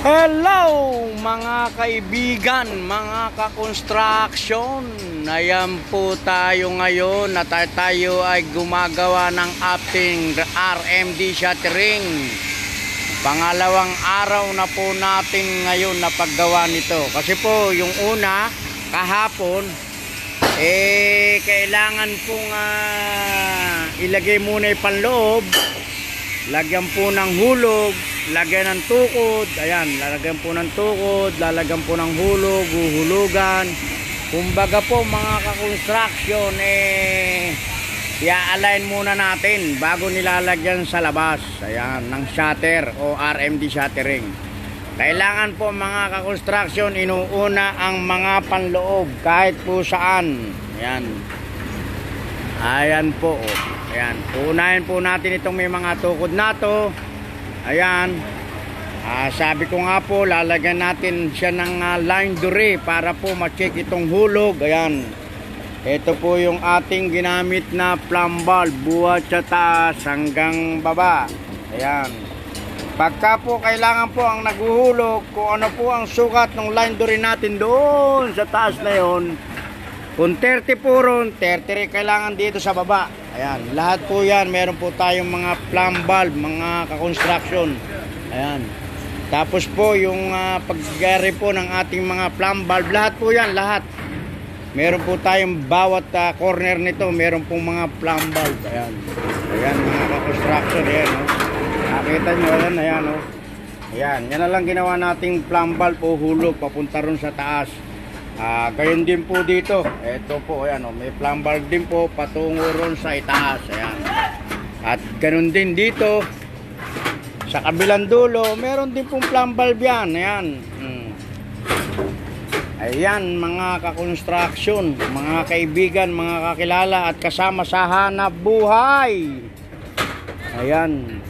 Hello mga kaibigan, mga ka-construction. Ayan po tayo ngayon na tayo ay gumagawa ng ating RMD shuttering. Pangalawang araw na po natin ngayon na paggawa nito. Kasi po yung una, kahapon, kailangan pong ilagay muna yung panloob. Lagyan po ng hulog, lagyan ng tukod, ayan, lalagyan po ng tukod, lalagyan po ng hulog, huhulugan. Kumbaga po mga ka-construction, i-align muna natin bago nilalagyan sa labas, ayan, ng shutter o RMD shuttering. Kailangan po mga ka-construction, inuuna ang mga panloob kahit po saan, ayan. Ayan po, ayan, unahin po natin itong may mga tukod na to. Ayan, sabi ko nga po, lalagyan natin siya ng line dure para po ma-check itong hulog. Ayan, ito po yung ating ginamit na plumb bulb, buhat sa taas hanggang baba. Ayan, pagka po kailangan po ang naghuhulog, kung ano po ang sukat ng line dure natin doon sa taas na yon. Kung 30 po ron, 30 rin kailangan dito sa baba. Ayan, lahat po yan, meron po tayong mga plumb bulb, mga ka-construction. Ayan. Tapos po yung paggari po ng ating mga plumb bulb, lahat po yan, lahat. Meron po tayong bawat corner nito, meron pong mga plumb bulb. Ayan. Ayan mga ka-construction, ayan, oh. Nakita nyo, ayan, ayan, oh. Ayan, yan na lang ginawa nating plumb bulb o hulog papunta ron sa taas. Gayon din po dito. Ito po, ayan, oh, may plumb bulb din po patungo ron sa itaas. Ayan. At ganun din dito sa kabilang dulo, meron din pong plumb bulb yan. Ayan. Ayan mga ka-construction, mga kaibigan, mga kakilala at kasama sa hanap buhay. Ayan.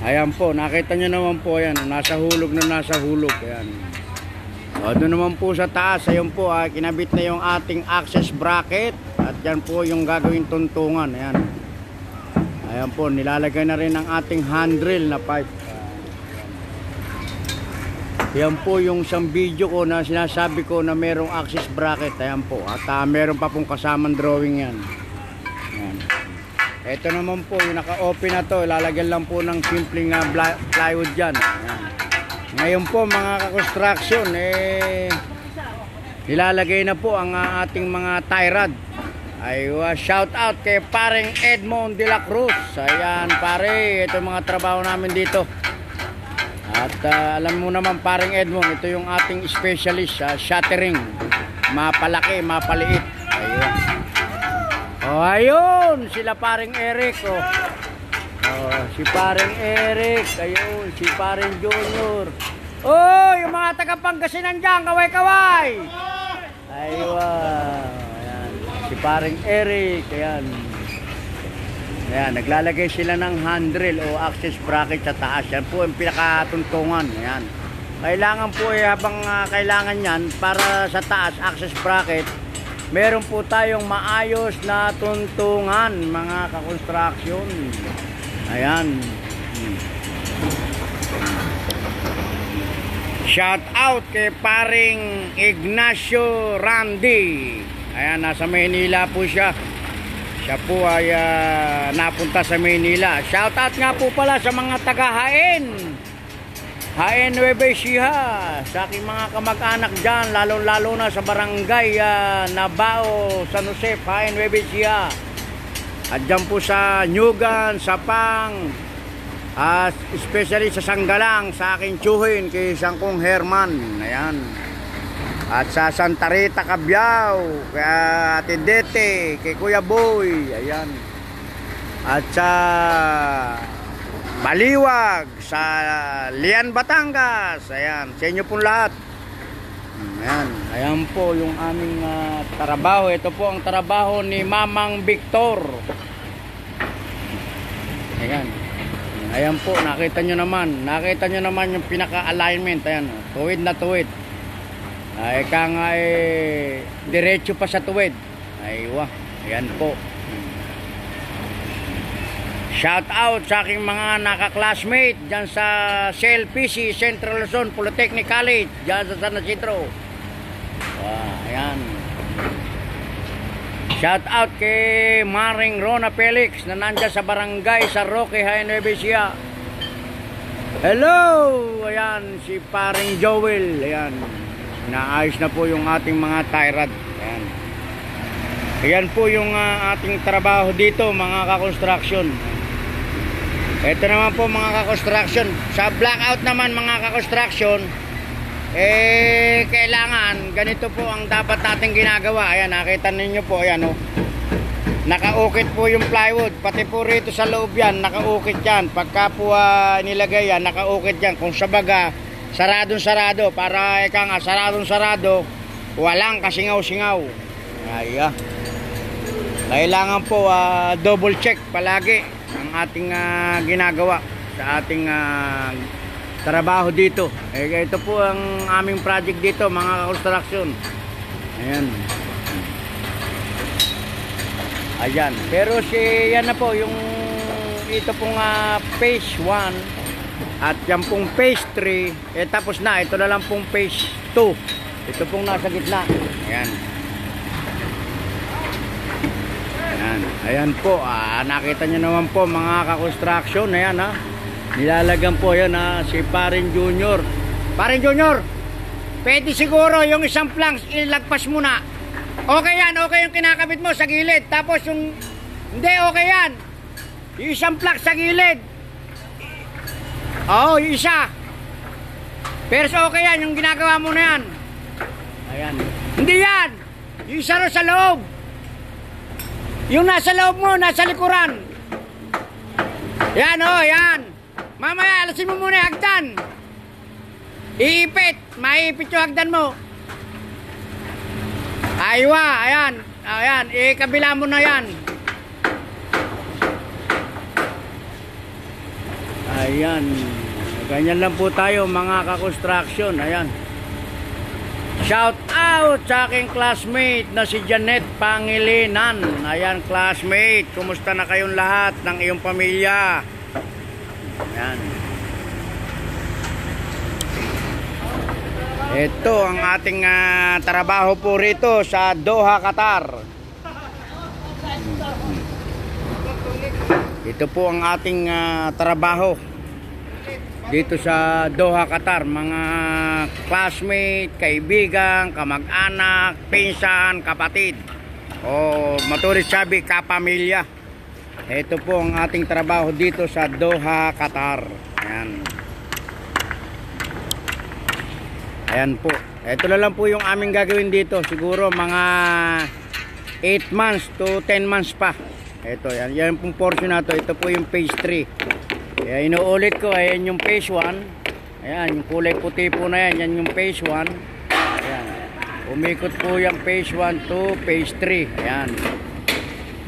Ayan po, nakita nyo naman po, ayan, nasa hulog na nasa hulog. Ayan. Doon naman po sa taas, ayun po, kinabit na yung ating access bracket. At yan po yung gagawing tuntungan. Ayan. Ayan po, nilalagay na rin ang ating handrail na pipe. Ayan po yung isang video ko na sinasabi ko na merong access bracket. Ayan po, at meron pa pong kasamang drawing yan. Ayan. Ito naman po, yung naka-open na to, lalagyan lang po ng simpleng plywood dyan. Ayan. Ngayon po mga ka-construction, nilalagay na po ang ating mga tie rod. Ay, shout out kay paring Edmond de la Cruz. Ayan pare, ito mga trabaho namin dito. At alam mo naman paring Edmond, ito yung ating specialist sa shuttering. Mapalaki, mapaliit. Ayun. Oh, ayun, sila paring Eric. Si paring Eric, ayun, si paring Junior. Oh, yung mga taga Pangasinan dyan, kaway-kaway. Ayun, ayan. Si paring Eric, ayan. Ayan, naglalagay sila ng handrail o access bracket sa taas. Yan po yung pinakatuntungan. Ayan. Kailangan po habang kailangan yan para sa taas, access bracket, meron po tayong maayos na tuntungan, mga ka-construction. Ayan. Shout out kay paring Ignacio Randy. Ayan, nasa Maynila po siya. Siya po ay napunta sa Maynila. Shout out nga po pala sa mga taga Haen. Haen Nueva Ecija. Sa aking mga kamag-anak dyan, lalo na sa barangay Nabao, San Jose, Haen Nueva Ecija. At dyan po sa Nyugan, Sapang, especially sa Sanggalang, sa aking tsuhin, kay Sangkong Herman. Ayan. At sa Santa Rita, Cabiao, kay Ate Dete, kay Kuya Boy. Ayan. At sa Baliwag, sa Lian, Batangas. Ayan. Sa inyo pong lahat. Ayan. Ayan po yung aming trabaho. Ito po ang trabaho ni Mamang Victor. Ayan. Ayan po, nakita nyo naman. Nakita nyo naman yung pinaka-alignment. Ayan, tuwid na tuwid. Ay, ika nga diretso pa sa tuwid. Ay, wah. Ayan po. Shout out sa aking mga naka-classmate dyan sa CLPC, Central Luzon Polytechnic College, dyan sa San Isidro. Ayan. Shout out kay Maring Rona Felix na nandyan sa barangay sa Roque High Nueva Ecija. Hello! Ayan, si paring Joel. Ayan. Naayos na po yung ating mga tie rod. Ayan. Ayan po yung ating trabaho dito, mga ka-construction. Ito naman po mga ka-construction. Sa blackout naman mga ka-construction, kailangan ganito po ang dapat natin ginagawa. Ayan, nakita ninyo po, ayan oh. Nakaukit po yung plywood, pati po rito sa loob yan, nakaukit yan. Pagka po nilagay yan, nakaukit yan. Kung sa baga, saradong-sarado, para ika nga, saradong-sarado, walang kasingaw-singaw. Ayan. Kailangan po double check palagi ang ating ginagawa sa ating trabaho dito. Ito po ang aming project dito, mga construction. Ayan. Ayan. Pero yan na po yung ito pong phase 1 at yan pong phase 3 tapos na. Ito na lang pong phase 2. Ito pong nasa gitna. Ayan. Ayan. Ayan po. Nakita nyo naman po mga ka-construction. Ayan ha. Nilalagyan po yan si Parin Junior. Parin Junior, pwede siguro yung isang planks ilagpas mo na. Okay yan, okay yung kinakabit mo sa gilid. Tapos yung, hindi, okay yan. Yung isang planks sa gilid. Oo, yung isa. Pero okay yan, yung ginagawa mo na yan. Ayan. Hindi yan. Yung isa ro sa loob. Yung nasa loob mo, nasa likuran. Yan yan. Mamaya, alasin mo muna yung hagdan. Iipit. Maiipit yung hagdan mo. Aywa, ayan. Ayan, kabila mo na yan. Ayan. Ganyan lang po tayo mga ka-construction. Ayan. Shout out sa aking classmate na si Janet Pangilinan. Ayan, classmate. Kumusta na kayong lahat ng iyong pamilya? Ayan. Ito ang ating trabaho po rito sa Doha, Qatar. Ito po ang ating trabaho dito sa Doha, Qatar. Mga classmate, kaibigan, kamag-anak, pinsan, kapatid. O matulis sabi, kapamilya. Ito po ang ating trabaho dito sa Doha, Qatar. Ayan. Ayan po. Ito na lang po yung aming gagawin dito. Siguro mga 8 months to 10 months pa. Ito, yan. Yan pong portion na to. Ito po yung phase 3. Kaya inuulit ko, ayan yung phase 1. Ayan, yung kulay puti po na yan. Yan yung phase 1. Ayan. Umikot po yung phase 1 to phase 3. Ayan.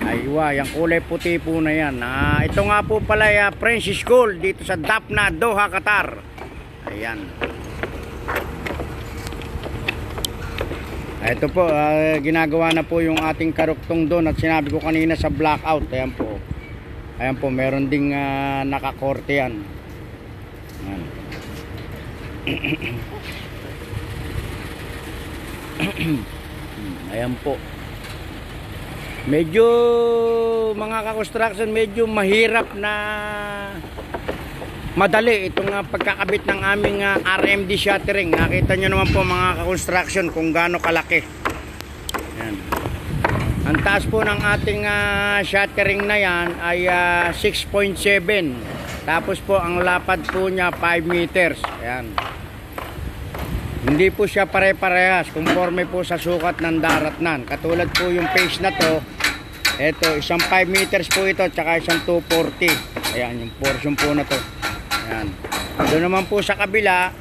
Aywa, yung kulay puti po na yan. Ito nga po pala French School dito sa Dapna, Doha, Qatar. Ayan. Ito po, ginagawa na po yung ating karuktong doon at sinabi ko kanina sa blackout. Ayan po. Ayan po, meron ding nakakorte yan. Ayan. Ayan po. Medyo, mga ka-construction, medyo mahirap na madali itong pagkakabit ng aming RMD shuttering. Nakita nyo naman po mga ka-construction kung gaano kalaki. Ayan. Ang taas po ng ating shuttering na yan ay 6.7. Tapos po ang lapad po niya 5 meters. Ayan. Hindi po siya pare-parehas. Conforme po sa sukat ng daratnan. Katulad po yung phase na to. Ito, isang 5 meters po ito. Tsaka isang 240. Ayan, yung portion po na to. Ayan. Doon naman po sa kabila,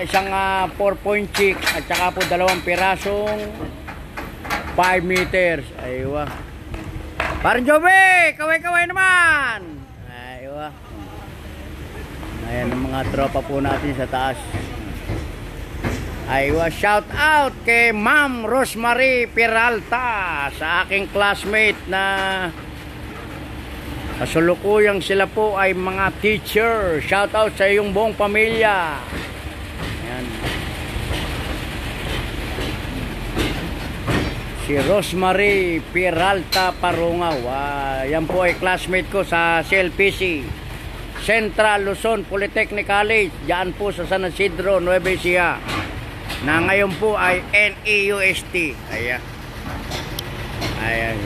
isang 4.6 at saka po dalawang pirasong 5 meters. Aywa. Parang Jobe, kaway-kaway naman. Aywa. Ayan ang mga tropa po natin sa taas. Aywa, shout out kay Ma'am Rosemary Peralta, sa aking classmate na Kasulukuyang sila po ay mga teacher. Shout out sa iyong buong pamilya. Ayan. Si Rosemary Peralta Parungaw. Yan po ay classmate ko sa CLPC Central Luzon Polytechnic College. Diyan po sa San Isidro, Nueva Ecija. Na ngayon po ay NEUST. Ayan. Ayan.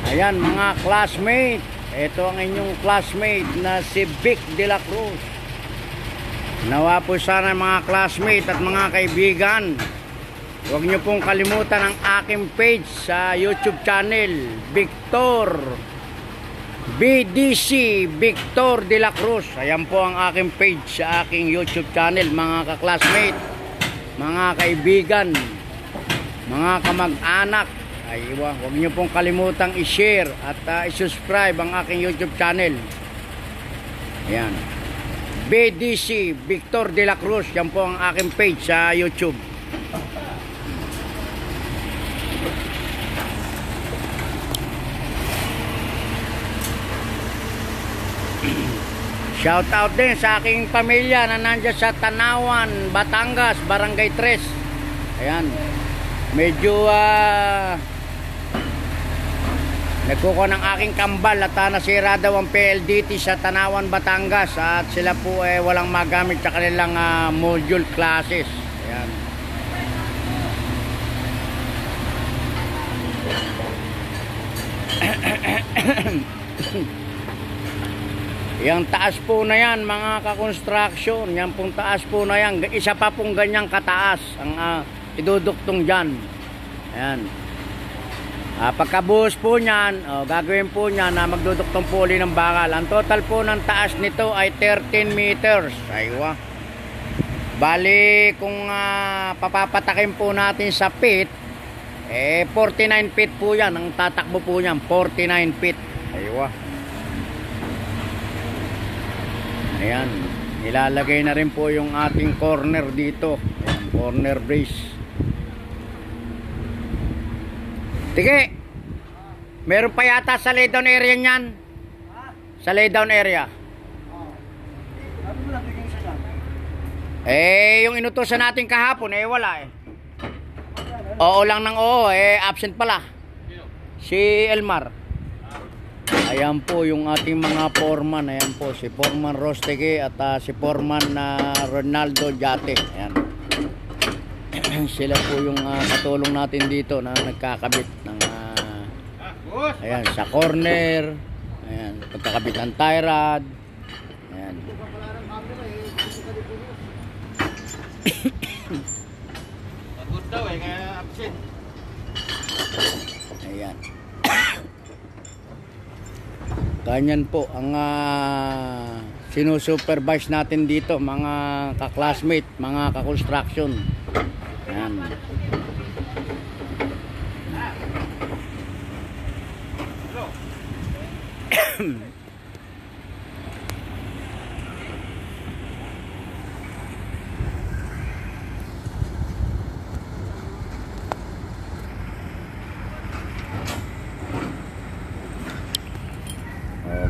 Ayan mga classmate. Ito ang inyong classmate na si Vic de la Cruz. Nawa po sana mga classmate at mga kaibigan, huwag nyo pong kalimutan ang aking page sa YouTube channel, Victor BDC Victor de la Cruz. Ayan po ang aking page sa aking YouTube channel mga ka-classmate, mga kaibigan, mga kamag-anak. Ay, huwag nyo pong kalimutang i-share at i-subscribe ang aking YouTube channel. Ayan. BDC Victor de la Cruz. Yan po ang aking page sa YouTube. Shout out din sa aking pamilya na nandiyan sa Tanawan, Batangas, Barangay 3. Ayan. Medyo nagkuko ng aking kambal at nasira daw ang PLDT sa Tanawan, Batangas at sila po walang magamit sa kanilang module classes. Ayan. Yang taas po na yan mga ka-construction, yan pong taas po na yan, isa pa pong ganyang kataas ang iduduktong dyan. Ayan. Pagkabuhos po niyan, gagawin po niya na magduduktong po uli ng bakal. Ang total po ng taas nito ay 13 meters. Aywa. Bali, kung papapatakin po natin sa feet, 49 feet po yan. Ang tatakbo po niyan, 49 feet. Aywa. Ayan. Nilalagay na rin po yung ating corner dito. Ayan, corner brace. Sige, meron pa yata sa laydown area niyan. Sa laydown area. Yung inutusan natin kahapon, wala Oo lang ng oo, absent pala. Si Elmar. Ayan po yung ating mga foreman. Ayan po, si Foreman Rostege at si Foreman Ronaldo Jate. Ayan. Sila po yung katulong natin dito na nagkakabit ng ayan, sa corner. Ayan, pagkakabit ng tie rod. Ayan. Pagod daw kaya absent. Ayan. Ganyan po ang sinusupervise natin dito mga ka-classmate, mga ka-construction. Ayan.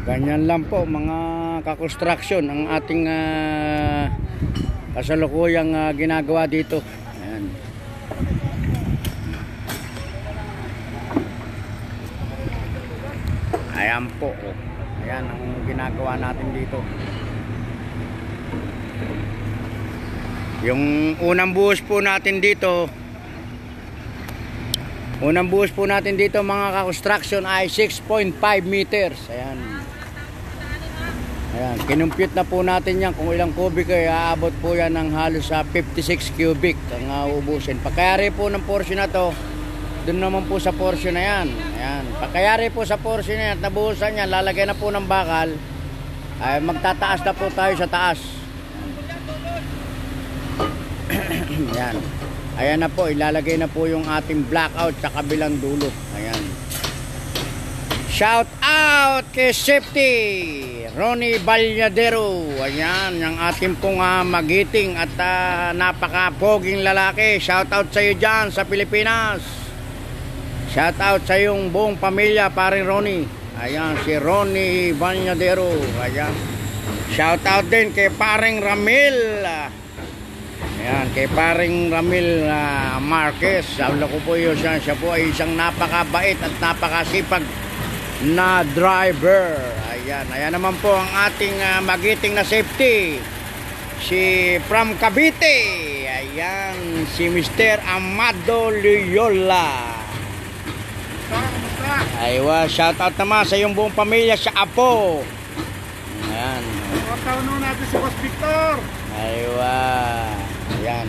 Ganyan lang po mga ka-construction ang ating kasalukuyang ginagawa dito. Ayan. Ayan po. Ayan ang ginagawa natin dito. Yung unang buhos po natin dito, mga ka-construction ay 6.5 meters. Ayan. Ayan, kinumpute na po natin yan kung ilang cubic ay aabot po yan ng halos sa 56 cubic ang uubusin. Pagkayari po ng portion na to, dun naman po sa portion na yan. Ayan, pagkayari po sa portion na yan at nabuhusan yan, lalagay na po ng bakal, ay magtataas na po tayo sa taas. Ayan. Ayan na po, ilalagay na po yung ating blackout sa kabilang dulo. Ayan. Shout out kay Safety Ronnie Balyadero. Ayan, yung ating pong magiting at napaka-poging lalaki. Shout out sa iyo dyan sa Pilipinas. Shout out sa iyong buong pamilya, paring Ronnie. Ayan, si Ronnie Bañadero. Ayan. Shout out din kay paring Ramil. Ayan, kay paring Ramil Marquez. Sabi ko po yun siya. Siya po ay isang napakabait at napakasipag na driver. Ayan, ayan naman po ang ating magiting na safety. Si from Cavite. Ayan, si Mr. Amado Loyola. Aywa, shout out naman sa iyong buong pamilya sa Apo. Ayan. Taon natin si Boss Victor. Aywa. Ayan.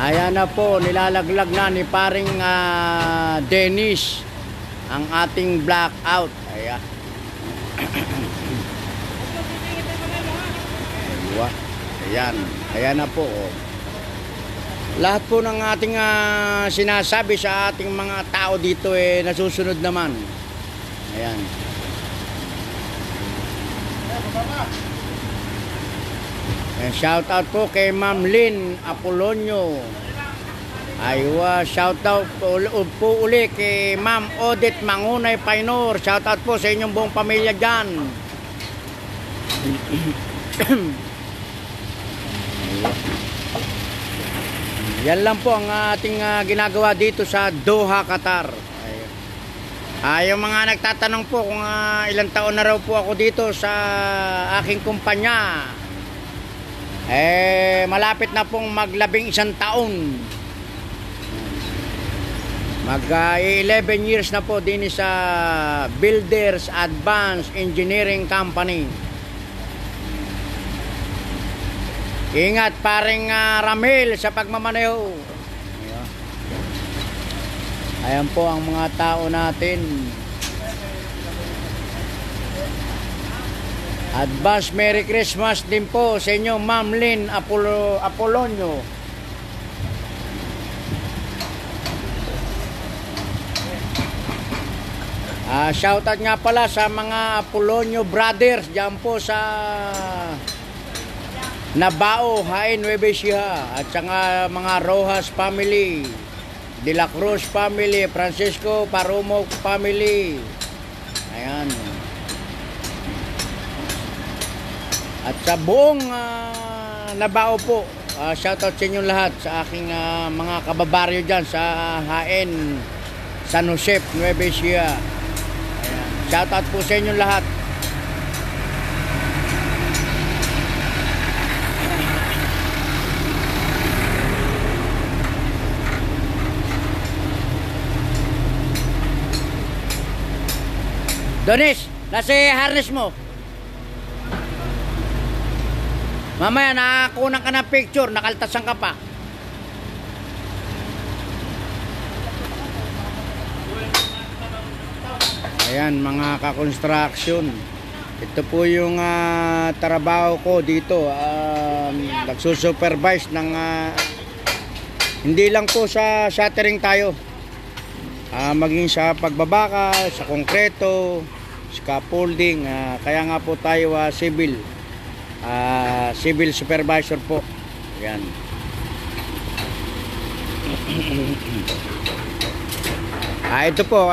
Ayan na po, nilalaglag na ni paring Dennis ang ating blackout. Ayan. Aywa. Ayan. Ayan na po. Lahat po ng ating sinasabi sa ating mga tao dito nasusunod naman. Ayan. Shout out po kay Ma'am Lynn Apolonio. Aywa, shout out po uli kay Ma'am Odette Mangunay Painor. Shout out po sa inyong buong pamilya dyan. Yan lang po ang ating ginagawa dito sa Doha, Qatar. Yung mga nagtatanong po kung ilang taon na raw po ako dito sa aking kumpanya. Malapit na pong mag-11 taon. Mag-11 years na po din sa Builders Advanced Engineering Company. Ingat paring Ramil sa pagmamaneho. Ayan po ang mga tao natin. Advance Merry Christmas din po sa inyo, Ma'am Lynn Apolonio. Shoutout nga pala sa mga Apolonio brothers dyan po sa Nabao, Hain, Nueva Ecija, at saka mga Rojas family, De La Cruz family, Francisco Parumo family. Ayan. At sa buong Nabao po, shoutout sa inyong lahat, sa aking mga kababaryo dyan sa Hain, San Jose, Nueva Ecija. Ayan. Shoutout po sa inyong lahat. Donis, nasa harness mo. Mamaya nakakunan ka ng picture, nakaltasan ka pa. Ayan, mga ka-construction. Ito po yung trabaho ko dito. Nagsusupervise ng hindi lang po sa shuttering tayo. Maging sa pagbabakal, sa konkreto, scaffolding, kaya nga po tayo civil supervisor po. Yan. Ito po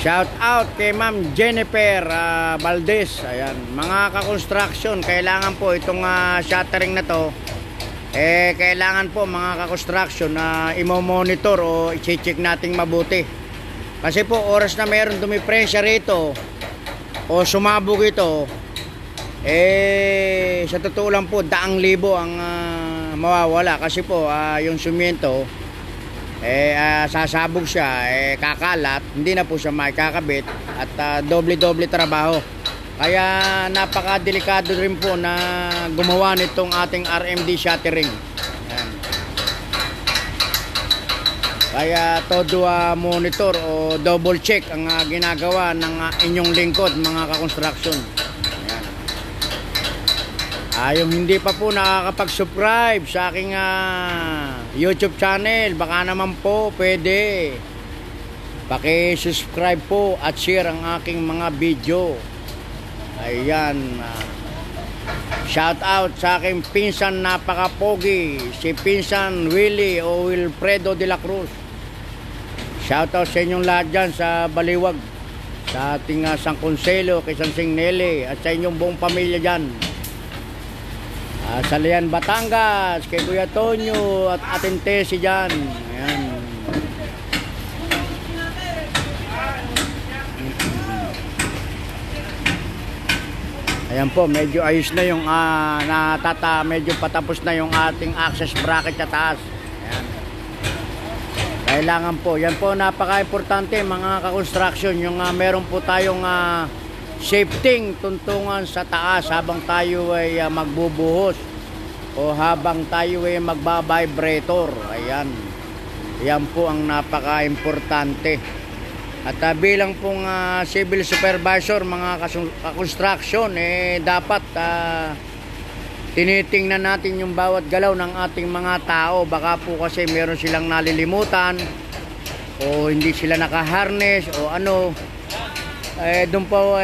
shout out kay Ma'am Jennifer Valdez. Ayan, mga ka-construction, kailangan po itong shuttering na to kailangan po mga ka-construction na imo-monitor o i-check nating mabuti. Kasi po oras na mayroon dumiprensya rito o sumabog ito, sa totoo lang po daang libo ang mawawala. Kasi po yung sumiento sasabog siya, kakalat, hindi na po siya makakabit at doble-doble trabaho. Kaya napakadelikado rin po na gumawa nitong ating RMD shuttering. Ayan. Kaya todo monitor o double check ang ginagawa ng inyong lingkod, mga ka-construction. Yung hindi pa po nakakapag-subscribe sa aking YouTube channel, baka naman po pwede paki-subscribe po at share ang aking mga video. Ayan, shout out sa aking pinsan napaka-pogi, si pinsan Willie o Wilfredo de la Cruz. Shoutout sa inyong lahat dyan sa Baliwag, sa ating San Conselo, kay San Signele, at sa inyong buong pamilya dyan. Sa Lian, Batangas, kay Kuya Tonyo at Atin Tessie dyan. Ayan. Ayan po, medyo ayos na yung medyo patapos na yung ating access bracket sa taas. Ayan. Kailangan po, yan po napaka-importante mga ka-construction, yung meron po tayong shifting tuntungan sa taas habang tayo ay magbubuhos o habang tayo ay magba-vibrator. Ayan. Yan po ang napaka-importante. At bilang pong civil supervisor, mga construction, dapat tinitingnan natin yung bawat galaw ng ating mga tao. Baka po kasi meron silang nalilimutan o hindi sila nakaharness o ano. Doon po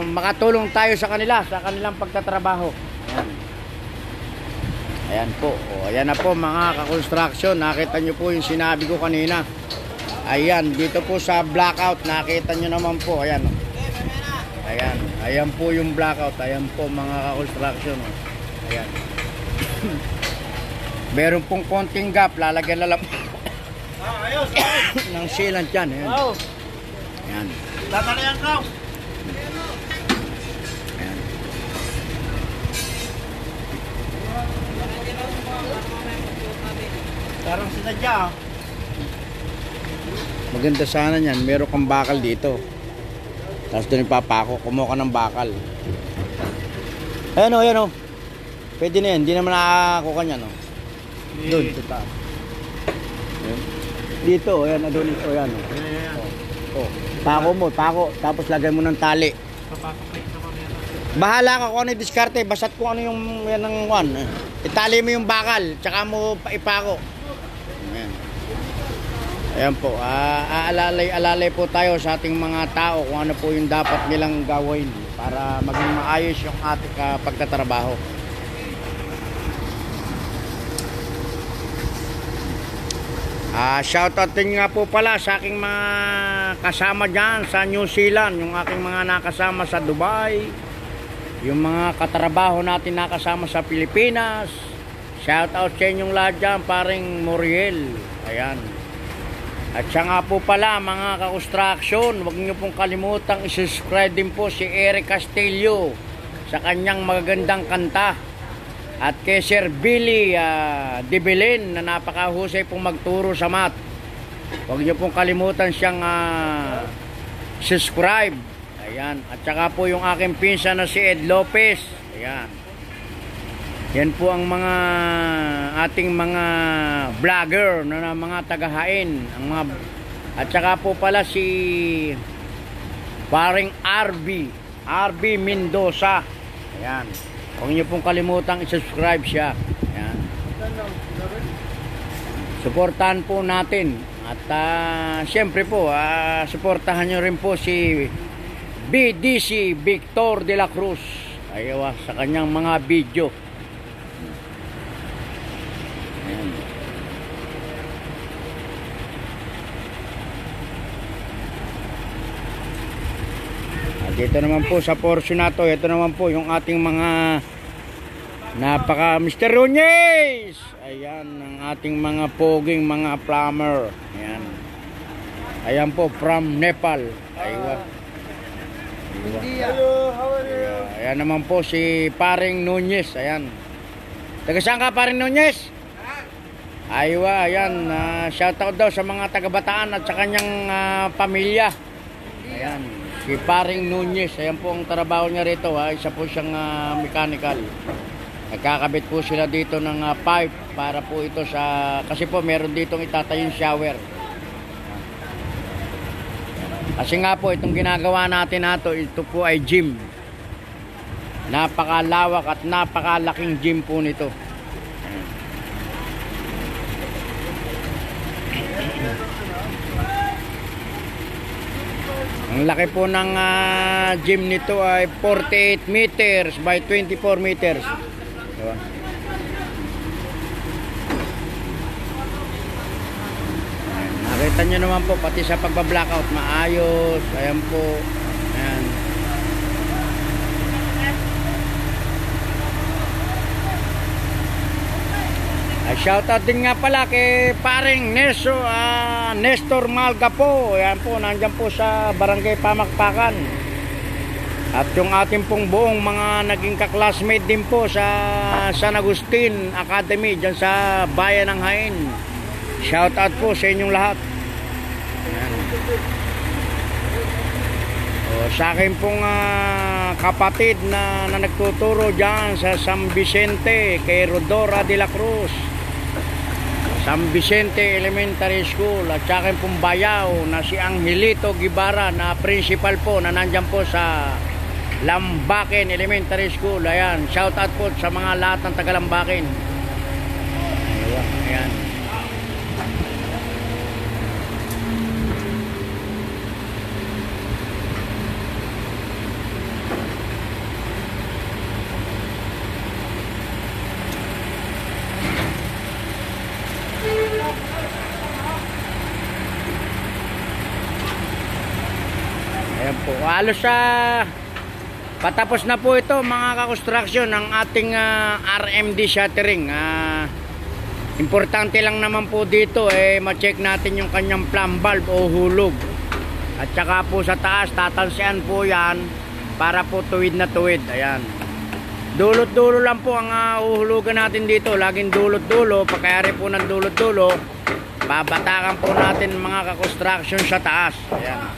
makatulong tayo sa kanila, sa kanilang pagtatrabaho. Ayan. Ayan po. Ayan na po mga ka-construction. Nakita nyo po yung sinabi ko kanina. Ayan, dito po sa blackout, nakita nyo naman po, ayan. Ayan, ayan po yung blackout, ayan po mga ka-construction. Ayan. Meron pong konting gap, lalagyan na lang ng sealant yan. Ayan. Ayan. Tatalayan ka. Ayan. Parang sinadya. Maganda sana yan, meron kang bakal dito. Tapos doon ipapako, kumuha ka ng bakal. Ayan o, ayan o. Pwede na yan, hindi naman nakakakuha niya, no? Doon, sa taas. Ayan. Dito, ayan, doon, ayan o. Pako mo, pako, tapos lagay mo ng tali. Bahala ka kung ano yung diskarte, basta't kung ano yung yan ng one. Itali mo yung bakal, tsaka mo ipako. Ayan. Ayan po, alalay po tayo sa ating mga tao kung ano po yung dapat nilang gawin para maging maayos yung ating pagtatrabaho. Shoutout din nga po pala sa aking mga kasama dyan sa New Zealand, yung aking mga nakasama sa Dubai, yung mga katrabaho natin nakasama sa Pilipinas. Shoutout sa inyong lahat dyan, paring Muriel. Ayan. At siya nga po pala mga ka-construction, huwag niyo pong kalimutang i-subscribe din po si Eric Castillo sa kanyang magagandang kanta. At kay Sir Billy De Belen na napakahusay pong magturo sa math. Huwag niyo pong kalimutan siyang subscribe. Ayan. At saka po yung aking pinsan na si Ed Lopez. Ayan. Yan po ang mga ating mga vlogger na mga tagahain, ang mga at saka po pala si paring RB Mendoza. Ayan. Huwag niyo pong kalimutang i-subscribe siya. Ayan. Suportahan po natin at siyempre po suportahan niyo rin po si BDC Victor de la Cruz. Ayaw sa kanyang mga video. Dito naman po sa portion na to, ito naman po yung ating mga napaka Mr. Runyes. Ayan ang ating mga poging mga plumber. Ayan. Ayan po from Nepal. Aywa. Ayan naman po si paring Nunez. Ayan. Taga saan ka paring Nunez? Aywa, ayan. Shoutout daw sa mga taga Bataan at sa kanyang pamilya. Ayan. Si paring Nunez, ayan po ang trabaho niya rito, isa po siyang mechanical. Nagkakabit po sila dito ng pipe para po ito sa, kasi po meron ditong itatayong shower. Kasi nga po itong ginagawa natin nato, ito po ay gym. Napakalawak at napakalaking gym po nito. Ang laki po ng gym nito ay 48 meters by 24 meters. Diba? Nakita Kita nyo naman po, pati sa pagba-blackout, maayos. Ayan po. Ayan. Ay, shoutout din nga pala kay paring Nestor Malga po. Ayan po, nandyan po sa Barangay Pamakpakan. At yung ating pong buong mga naging kaklasmate din po sa San Agustin Academy dyan sa Bayan ng Hain. Shoutout po sa inyong lahat. Ayan. O, sa akin pong kapatid na nagtuturo dyan sa San Vicente kay Rodora de la Cruz, San Vicente Elementary School, at sa akin pong bayaw na si Angelito Guevara na principal po na nandyan po sa Lambakin Elementary School. Ayan, shout out po sa mga lahat ng taga Lambakin. Ayan. Ayan po, halos patapos na po ito mga kakonstruksyon ng ating RMD shuttering. Importante lang naman po dito ma-check natin yung kanyang plumb valve o hulog. At saka po sa taas tatansian po yan para po tuwid na tuwid. Ayan. Dulot-dulo lang po ang uhulugan natin dito. Laging dulot-dulo. Pagkayari po ng dulot-dulo, babatakan po natin mga kakonstruksyon sa taas. Ayan.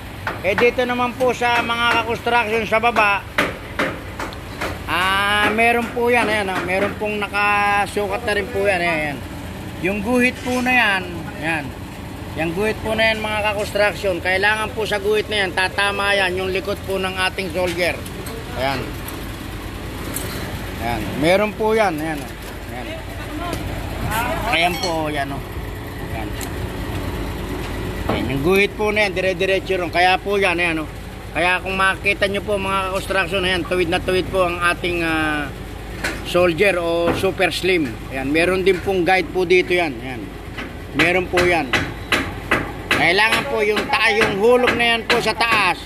Dito naman po sa mga kakonstruksyon sa baba, meron po yan. Ayan, meron pong nakasukat na rin po yan. Ayan. Yung guhit po na yan, ayan. Yung guhit po na yan mga kakonstruksyon, kailangan po sa guhit na yan, tatama yan yung likod po ng ating soldier. Ayan. Ayan. Meron po yan. Ayan. Ayan. Ayan po. Ayan o. Ayan. Ayan. Yung guhit po na yan, dire-diretso ron. Kaya po yan. Ayan o. Kaya kung makikita nyo po mga kakonstruksyon, ayan, tuwid na tuwid po ang ating soldier o super slim. Ayan. Meron din pong guide po dito yan. Ayan. Meron po yan. Kailangan po yung hulog na yan po sa taas,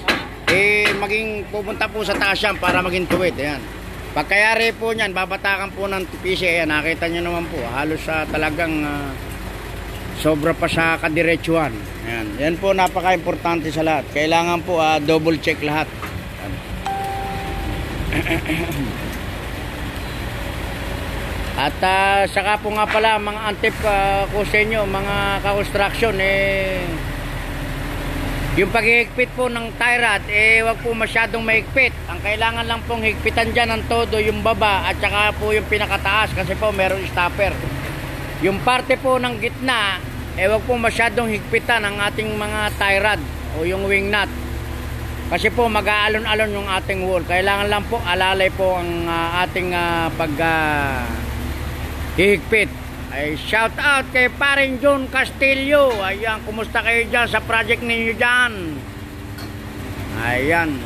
maging pupunta po sa taas yan para maging tuwid. Ayan. Pagkayari po niyan, babatakan po ng tipisi. Ayan, nakita nyo naman po, halos talagang sobra pa sa kadiretsuhan. Ayan. Yan po napaka-importante sa lahat. Kailangan po double check lahat. At saka po nga pala mga antip ko sa inyo, mga ka-construction, yung paghihigpit po ng tie rod, wag po masyadong mahigpit. Ang kailangan lang pong higpitan dyan ng todo yung baba at saka po yung pinakataas kasi po meron stopper. Yung parte po ng gitna, wag po masyadong higpitan ang ating mga tie rod o yung wing nut. Kasi po mag-aalon-alon yung ating wall. Kailangan lang po alalay po ang ating hihigpit. Ay, shout out kay paring John Castillo. Ayan, kumusta kayo dyan sa project ninyo dyan? Ayan.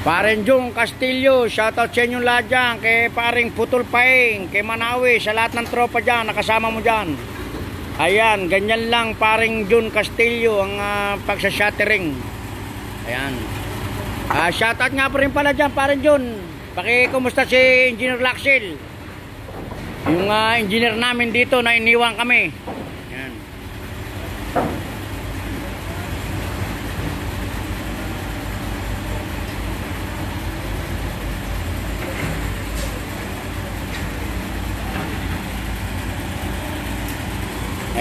Paring John Castillo, shout out sa inyong lahat dyan. Kay paring Putol Paeng, kay Manawi, sa lahat ng tropa dyan, nakasama mo dyan. Ayan, ganyan lang paring John Castillo ang pagsashattering. Ayan. Shout out nga po rin pala dyan paring John. Kumusta si Engineer Laxil? Yung engineer namin dito na iniwan kami. Yan.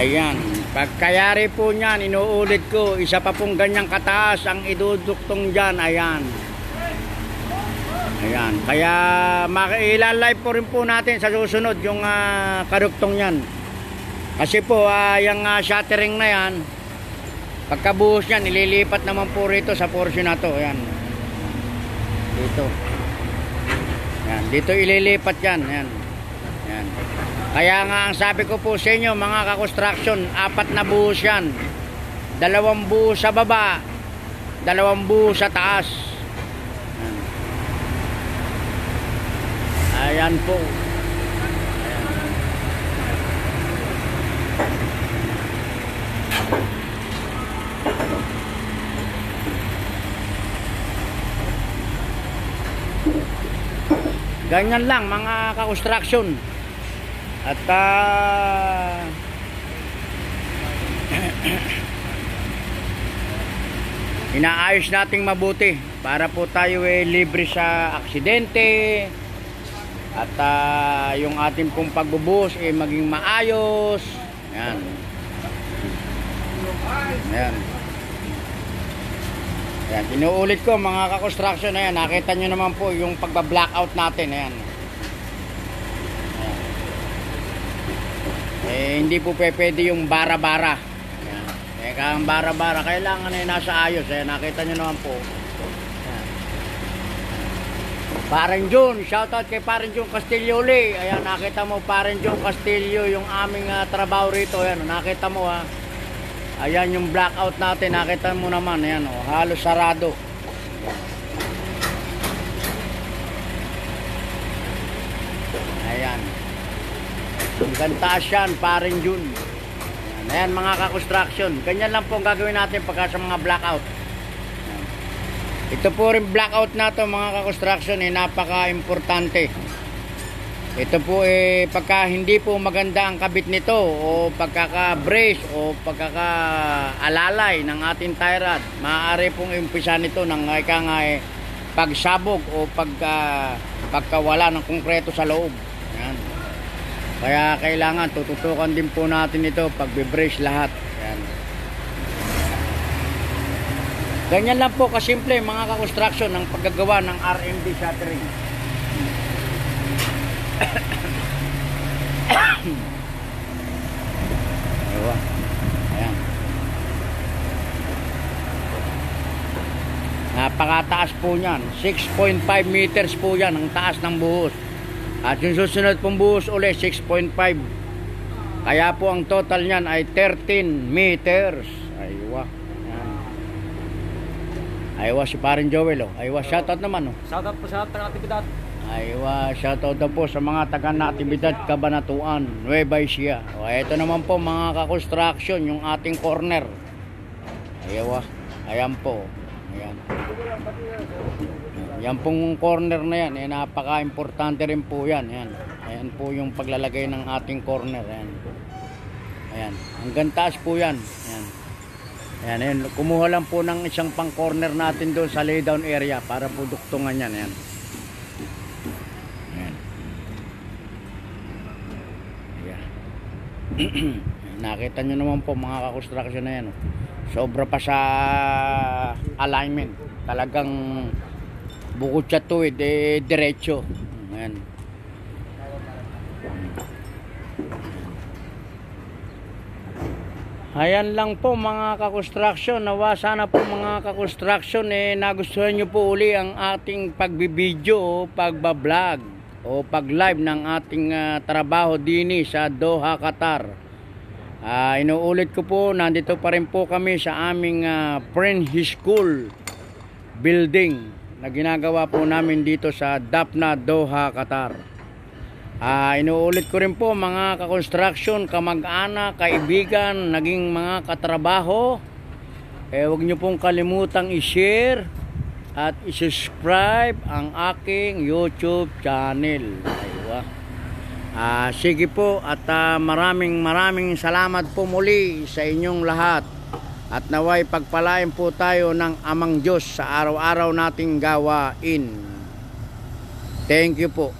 Ayan. Pagkayari po niyan, inuulit ko, isa pa pong ganyang kataas ang iduduktong dyan. Ayan. Ayan, kaya ilalay po rin po natin sa susunod yung kaduktong yan. Kasi po, yung shuttering na yan, pagkabuhos yan, ililipat naman po rito sa portion na to. Ayan. Dito. Ayan, dito ililipat yan. Ayan. Ayan. Kaya nga ang sabi ko po sa inyo, mga ka-construction, 4 na buhos yan. 2 buhos sa baba, 2 buhos sa taas. Ayan po. Ayan. ganyan lang mga ka-construction. At inaayos nating mabuti para po tayo libre sa aksidente at yung ating pong pagbubuhos maging maayos. Ayan. Ayan. Ayan. Inuulit ko mga ka-construction. Ayan. Nakita nyo naman po yung pagba-blackout natin. Ayan. Hindi po pwede yung bara-bara. Kaya ang bara-bara kailangan nasa ayos. Nakita nyo naman po. Parang Jun, shoutout kay Parang Jun Castillo uli. Ayan, nakita mo Parang Jun Castillo, yung aming trabaho rito. Ayan, nakita mo ha. Ayan yung blackout natin, nakita mo naman. Ayan, halos sarado. Ayan. Hanggang taas yan, Parang Jun. Ayan mga ka-construction. Ganyan lang po ang gagawin natin pagka sa mga blackout. Ito po rin blackout na to mga ka-construction napaka-importante. Ito po pagka hindi po maganda ang kabit nito o pagkaka-brace o pagkaka-alalay ng ating tie rod, maaari pong umpisa nito ng pagsabog o pagkawala ng konkreto sa loob. Ayan. Kaya kailangan tututukan din po natin ito pagbe-brace lahat. Ayan. Ganyan lang po kasimple mga ka-construction ng paggagawa ng RMD shuttering. Ayan. Napakataas po niyan. 6.5 meters po yan ang taas ng buhos. At yung susunod pong buhos ulit 6.5. Kaya po ang total niyan ay 13 meters. Aywa. Aywa si Parang Joel Aywa, shoutout naman Shoutout po sa taga-aktibidad. Aywa, shoutout daw po sa mga taga-aktibidad Cabanatuan, Nueva Ecija. Ito naman po mga ka-construction, yung ating corner. Aywa, ayan po. Ayan. Yan pong corner na yan, napaka-importante rin po yan. Ayan. Ayan po yung paglalagay ng ating corner. Ayan. Ayan. Hanggang taas po yan. Ayan. Ayan, ayan. Kumuha lang po ng isang pang corner natin doon sa laydown area para po duktungan yan. Ayan. Ayan. Ayan. Nakita nyo naman po mga ka-construction na yan. Sobra pa sa alignment. Talagang bukod sa tuwid, diretso. Ayan. Ayan lang po mga ka-construction. Nawa sana po mga ka-construction nagustuhan nyo po uli ang ating pagbibideo o pagbablog o pag-live ng ating trabaho dini sa Doha, Qatar. Inuulit ko po, nandito pa rin po kami sa aming French School building na ginagawa po namin dito sa Dapna, Doha, Qatar. Inuulit ko rin po mga ka-construction, kamag-anak, kaibigan, naging mga katrabaho, huwag nyo pong kalimutang i-share at i-subscribe ang aking YouTube channel. Aywa. Sige po at maraming salamat po muli sa inyong lahat at naway pagpalain po tayo ng Amang Diyos sa araw-araw nating gawain. Thank you po.